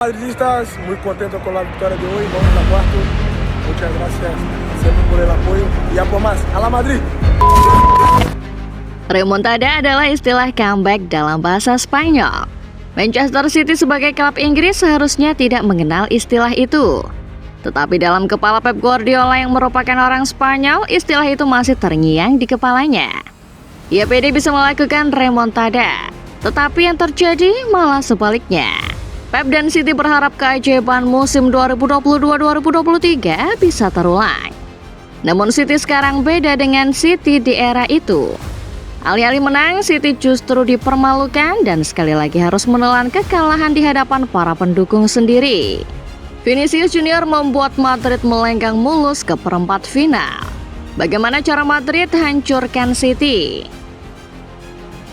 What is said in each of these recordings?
Madridistas, muy contento con la victoria de hoy, vamos a cuarto. Muchas gracias siempre por el apoyo y a por más. ¡A la Madrid! Remontada adalah istilah comeback dalam bahasa Spanyol. Manchester City sebagai klub Inggris seharusnya tidak mengenal istilah itu. Tetapi dalam kepala Pep Guardiola yang merupakan orang Spanyol, istilah itu masih terngiang di kepalanya. Ia pede bisa melakukan remontada, tetapi yang terjadi malah sebaliknya. Pep dan City berharap keajaiban musim 2022-2023 bisa terulang. Namun City sekarang beda dengan City di era itu. Alih-alih menang, City justru dipermalukan dan sekali lagi harus menelan kekalahan di hadapan para pendukung sendiri. Vinicius Junior membuat Madrid melenggang mulus ke perempat final. Bagaimana cara Madrid hancurkan City?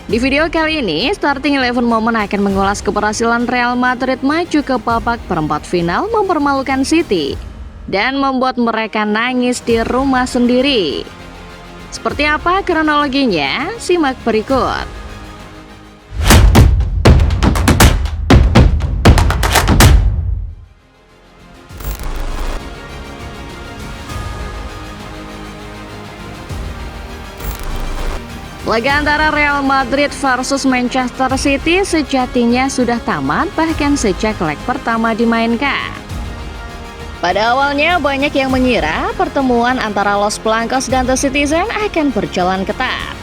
Di video kali ini, Starting Eleven Moment akan mengulas keberhasilan Real Madrid maju ke babak perempat final mempermalukan City dan membuat mereka nangis di rumah sendiri. Seperti apa kronologinya? Simak berikut. Laga antara Real Madrid versus Manchester City sejatinya sudah tamat bahkan sejak leg pertama dimainkan. Pada awalnya banyak yang mengira pertemuan antara Los Blancos dan The Citizen akan berjalan ketat.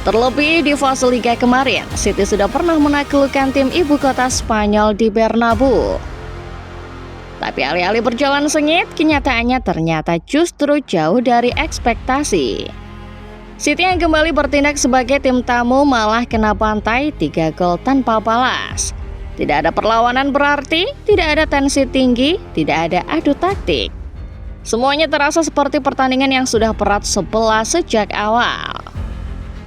Terlebih di fase Liga kemarin, City sudah pernah menaklukkan tim ibu kota Spanyol di Bernabeu. Tapi alih-alih berjalan sengit, kenyataannya ternyata justru jauh dari ekspektasi. City yang kembali bertindak sebagai tim tamu malah kena bantai 3 gol tanpa balas. Tidak ada perlawanan berarti, tidak ada tensi tinggi, tidak ada adu taktik. Semuanya terasa seperti pertandingan yang sudah berat sebelah sejak awal.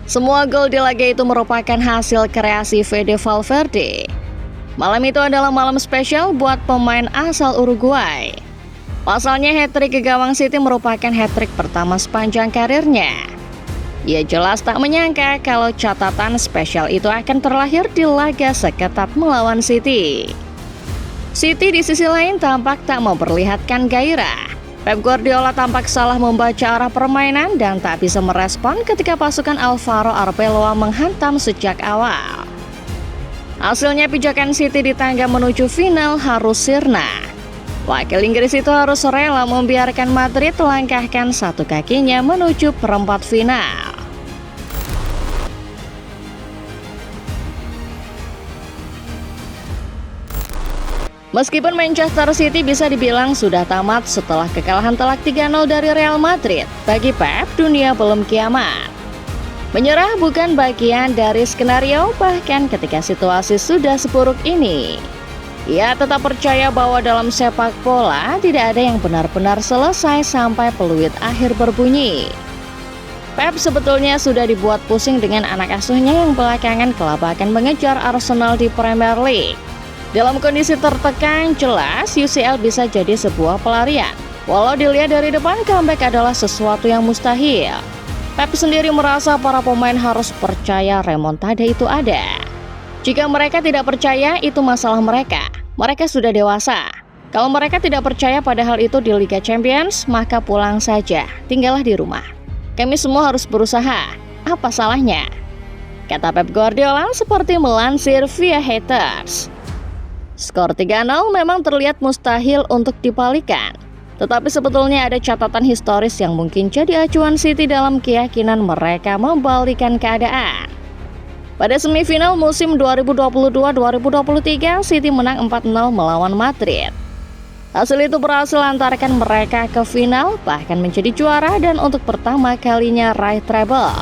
Semua gol di laga itu merupakan hasil kreasi Fede Valverde. Malam itu adalah malam spesial buat pemain asal Uruguay. Pasalnya hat-trick ke gawang City merupakan hat-trick pertama sepanjang karirnya. Ia jelas tak menyangka kalau catatan spesial itu akan terlahir di laga seketat melawan City. City di sisi lain tampak tak memperlihatkan gairah. Pep Guardiola tampak salah membaca arah permainan dan tak bisa merespon ketika pasukan Alvaro Arbeloa menghantam sejak awal. Hasilnya pijakan City di tangga menuju final harus sirna. Wakil Inggris itu harus rela membiarkan Madrid langkahkan satu kakinya menuju perempat final. Meskipun Manchester City bisa dibilang sudah tamat setelah kekalahan telak 3-0 dari Real Madrid, bagi Pep dunia belum kiamat. Menyerah bukan bagian dari skenario bahkan ketika situasi sudah seburuk ini. Ia tetap percaya bahwa dalam sepak bola tidak ada yang benar-benar selesai sampai peluit akhir berbunyi. Pep sebetulnya sudah dibuat pusing dengan anak asuhnya yang belakangan kelabakan mengejar Arsenal di Premier League. Dalam kondisi tertekan, jelas UCL bisa jadi sebuah pelarian. Walau dilihat dari depan, comeback adalah sesuatu yang mustahil. Pep sendiri merasa para pemain harus percaya remontada itu ada. Jika mereka tidak percaya, itu masalah mereka. Mereka sudah dewasa. Kalau mereka tidak percaya pada hal itu di Liga Champions, maka pulang saja, tinggallah di rumah. Kami semua harus berusaha. Apa salahnya? Kata Pep Guardiola seperti melansir via haters. Skor 3-0 memang terlihat mustahil untuk dibalikan. Tetapi sebetulnya ada catatan historis yang mungkin jadi acuan City dalam keyakinan mereka membalikan keadaan. Pada semifinal musim 2022-2023, City menang 4-0 melawan Madrid. Hasil itu berhasil antarkan mereka ke final, bahkan menjadi juara dan untuk pertama kalinya raih treble.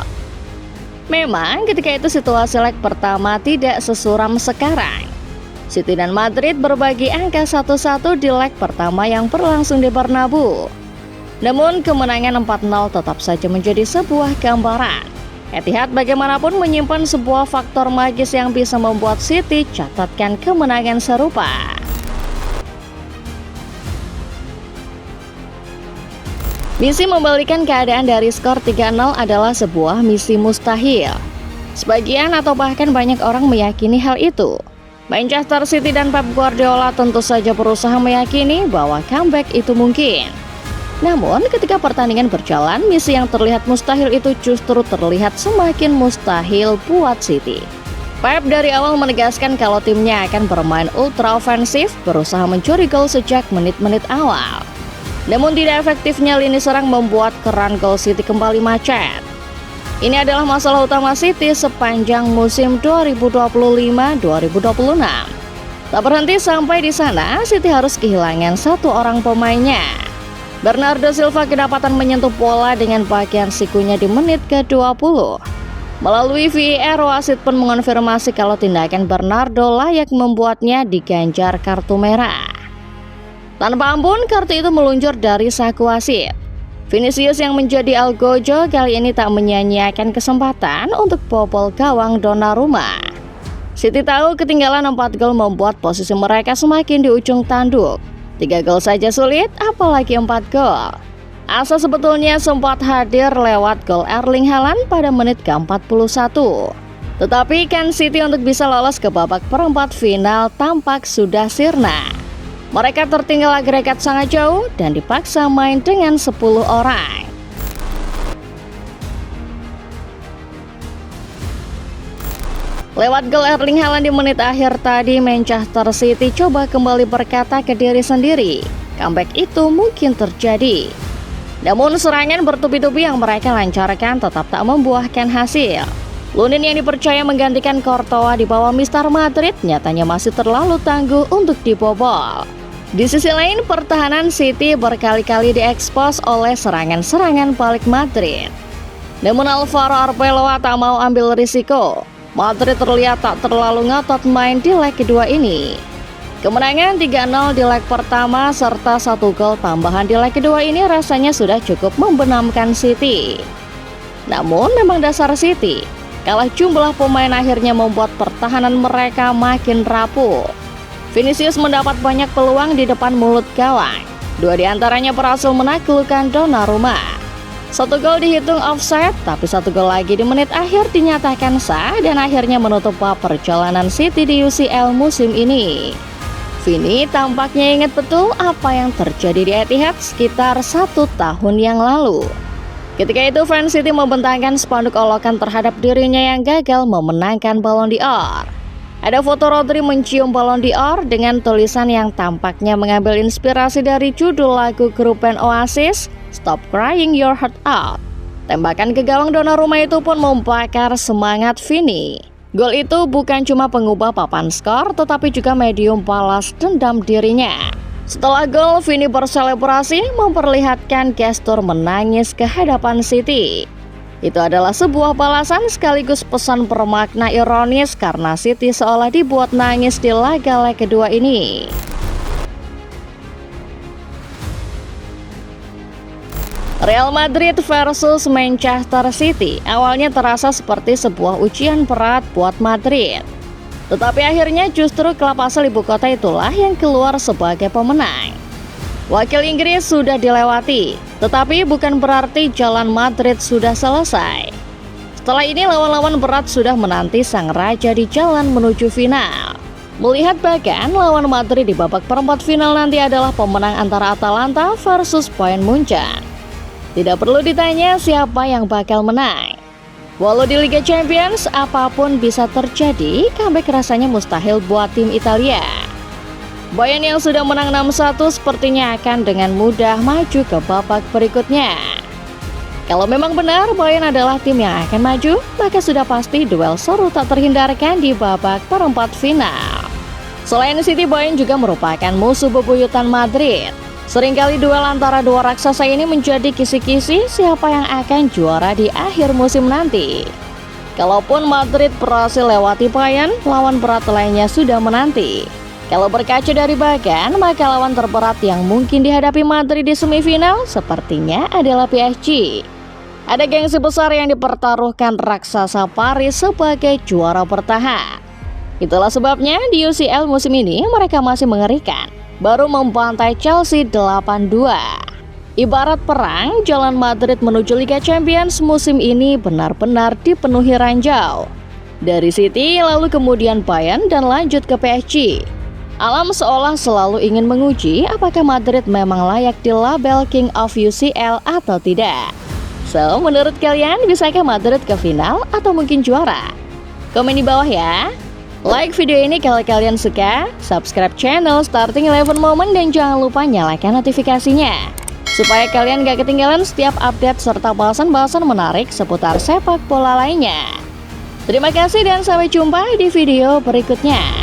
Memang ketika itu situasi leg pertama tidak sesuram sekarang. City dan Madrid berbagi angka 1-1 di leg pertama yang berlangsung di Bernabeu. Namun kemenangan 4-0 tetap saja menjadi sebuah gambaran. Etihad bagaimanapun menyimpan sebuah faktor magis yang bisa membuat City catatkan kemenangan serupa. Misi membalikan keadaan dari skor 3-0 adalah sebuah misi mustahil. Sebagian atau bahkan banyak orang meyakini hal itu. Manchester City dan Pep Guardiola tentu saja berusaha meyakini bahwa comeback itu mungkin. Namun ketika pertandingan berjalan, misi yang terlihat mustahil itu justru terlihat semakin mustahil buat City. Pep dari awal menegaskan kalau timnya akan bermain ultra ofensif, berusaha mencuri gol sejak menit-menit awal. Namun tidak efektifnya lini serang membuat keran gol City kembali macet. Ini adalah masalah utama City sepanjang musim 2025-2026. Tak berhenti sampai di sana, City harus kehilangan satu orang pemainnya. Bernardo Silva kedapatan menyentuh bola dengan bagian sikunya di menit ke-20. Melalui VAR, wasit pun mengonfirmasi kalau tindakan Bernardo layak membuatnya diganjar kartu merah. Tanpa ampun, kartu itu meluncur dari saku wasit. Vinicius yang menjadi algojo kali ini tak menyia-nyiakan kesempatan untuk bobol gawang Donnarumma. City tahu ketinggalan 4 gol membuat posisi mereka semakin di ujung tanduk. 3 gol saja sulit, apalagi 4 gol. Asa sebetulnya sempat hadir lewat gol Erling Haaland pada menit ke-41. Tetapi kan City untuk bisa lolos ke babak perempat final tampak sudah sirna. Mereka tertinggal agregat sangat jauh dan dipaksa main dengan 10 orang. Lewat gol Erling Haaland di menit akhir tadi, Manchester City coba kembali berkata ke diri sendiri, comeback itu mungkin terjadi. Namun serangan bertubi-tubi yang mereka lancarkan tetap tak membuahkan hasil. Lunin yang dipercaya menggantikan Courtois di bawah Mister Madrid nyatanya masih terlalu tangguh untuk dibobol. Di sisi lain, pertahanan City berkali-kali diekspos oleh serangan-serangan balik Madrid. Namun Alvaro Arbeloa tak mau ambil risiko. Madrid terlihat tak terlalu ngotot main di leg kedua ini. Kemenangan 3-0 di leg pertama serta 1 gol tambahan di leg kedua ini rasanya sudah cukup membenamkan City. Namun memang dasar City, kalah jumlah pemain akhirnya membuat pertahanan mereka makin rapuh. Vinicius mendapat banyak peluang di depan mulut gawang. 2 diantaranya berhasil menaklukkan Donnarumma. 1 gol dihitung offside, tapi 1 gol lagi di menit akhir dinyatakan sah dan akhirnya menutup bab perjalanan City di UCL musim ini. Vini tampaknya ingat betul apa yang terjadi di Etihad sekitar 1 tahun yang lalu. Ketika itu fans City membentangkan spanduk olokan terhadap dirinya yang gagal memenangkan Ballon d'Or. Ada foto Rodri mencium Ballon d'Or dengan tulisan yang tampaknya mengambil inspirasi dari judul lagu grup band Oasis, Stop Crying Your Heart Out. Tembakan ke gawang Donnarumma itu pun membakar semangat Vini. Gol itu bukan cuma pengubah papan skor, tetapi juga medium balas dendam dirinya. Setelah gol, Vini berselebrasi memperlihatkan gestur menangis ke hadapan City. Itu adalah sebuah balasan sekaligus pesan bermakna ironis karena City seolah dibuat nangis di laga leg kedua ini. Real Madrid versus Manchester City awalnya terasa seperti sebuah ujian berat buat Madrid. Tetapi akhirnya justru klub asal ibu kota itulah yang keluar sebagai pemenang. Wakil Inggris sudah dilewati, tetapi bukan berarti jalan Madrid sudah selesai. Setelah ini lawan-lawan berat sudah menanti sang raja di jalan menuju final. Melihat bahkan lawan Madrid di babak perempat final nanti adalah pemenang antara Atalanta versus Bayern Munchen. Tidak perlu ditanya siapa yang bakal menang. Walau di Liga Champions apapun bisa terjadi, comeback rasanya mustahil buat tim Italia. Bayern yang sudah menang 6-1 sepertinya akan dengan mudah maju ke babak berikutnya. Kalau memang benar Bayern adalah tim yang akan maju, maka sudah pasti duel seru tak terhindarkan di babak perempat final. Selain City, Bayern juga merupakan musuh bebuyutan Madrid. Seringkali duel antara dua raksasa ini menjadi kisi-kisi siapa yang akan juara di akhir musim nanti. Kalaupun Madrid berhasil lewati Bayern, lawan berat lainnya sudah menanti. Kalau berkaca dari bagan, maka lawan terberat yang mungkin dihadapi Madrid di semifinal sepertinya adalah PSG. Ada gengsi besar yang dipertaruhkan raksasa Paris sebagai juara bertahan. Itulah sebabnya di UCL musim ini mereka masih mengerikan, baru membantai Chelsea 8-2. Ibarat perang, jalan Madrid menuju Liga Champions musim ini benar-benar dipenuhi ranjau. Dari City lalu kemudian Bayern dan lanjut ke PSG. Alam seolah selalu ingin menguji apakah Madrid memang layak di label King of UCL atau tidak. So, menurut kalian bisakah Madrid ke final atau mungkin juara? Komen di bawah ya. Like video ini kalau kalian suka, subscribe channel Starting 11 Moment dan jangan lupa nyalakan notifikasinya supaya kalian gak ketinggalan setiap update serta bahasan-bahasan menarik seputar sepak bola lainnya. Terima kasih dan sampai jumpa di video berikutnya.